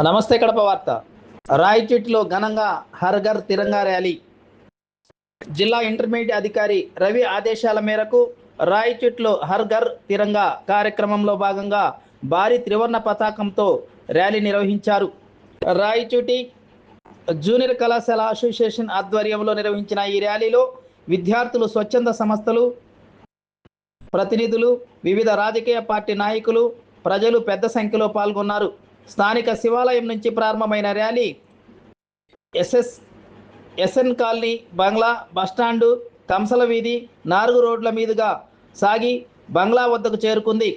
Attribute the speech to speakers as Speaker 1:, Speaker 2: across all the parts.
Speaker 1: నమస్తే కడప వార్త. రాయచోటిలో ఘనంగా హర్ ఘర్ తిరంగా ర్యాలీ. జిల్లా ఇంటర్మీడియట్ అధికారి రవి ఆదేశాల మేరకు రాయచోటిలో హర్ ఘర్ తిరంగా కార్యక్రమంలో భాగంగా భారీ త్రివర్ణ పతాకంతో ర్యాలీ నిర్వహించారు. రాయచోటి జూనియర్ కళాశాల అసోసియేషన్ ఆధ్వర్యంలో నిర్వహించిన ఈ ర్యాలీలో విద్యార్థులు, స్వచ్ఛంద సంస్థలు ప్రతినిధులు, వివిధ రాజకీయ పార్టీ నాయకులు, ప్రజలు పెద్ద సంఖ్యలో పాల్గొన్నారు. స్థానిక శివాలయం నుంచి ప్రారంభమైన ర్యాలీ ఎస్ఎన్ కాలనీ, బంగ్లా, బస్టాండు, కంసల వీధి, నాలుగు రోడ్ల మీదుగా సాగి బంగ్లా వద్దకు చేరుకుంది.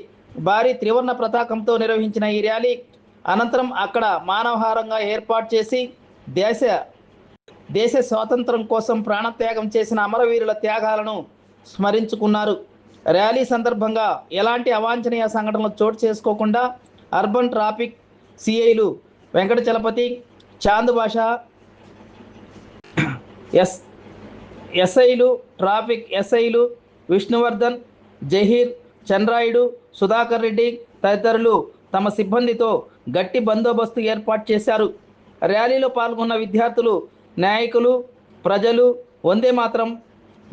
Speaker 1: భారీ త్రివర్ణ పతాకంతో నిర్వహించిన ఈ ర్యాలీ అనంతరం అక్కడ మానవహారంగా ఏర్పాటు చేసి దేశ స్వాతంత్రం కోసం ప్రాణత్యాగం చేసిన అమరవీరుల త్యాగాలను స్మరించుకున్నారు. ర్యాలీ సందర్భంగా ఎలాంటి అవాంఛనీయ సంఘటనలు చోటు చేసుకోకుండా అర్బన్ ట్రాఫిక్ సిఐలు వెంకట చలపతి, చాంద్ భాషా, ట్రాఫిక్ ఎస్ఐలు విష్ణువర్ధన్, జహీర్, చంద్రాయుడు, సుధాకర్ రెడ్డి తదితరులు తమ సిబ్బందితో గట్టి బందోబస్తు ఏర్పాటు చేశారు. ర్యాలీలో పాల్గొన్న విద్యార్థులు, నాయకులు, ప్రజలు వందే మాతరం,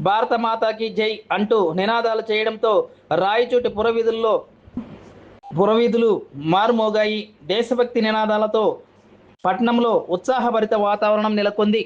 Speaker 1: భారత మాతాకి జై అంటూ నినాదాలు చేయడంతో రాయచోటి పురవీధులు మారుమోగాయి. దేశభక్తి నినాదాలతో పట్టణంలో ఉత్సాహభరిత వాతావరణం నెలకొంది.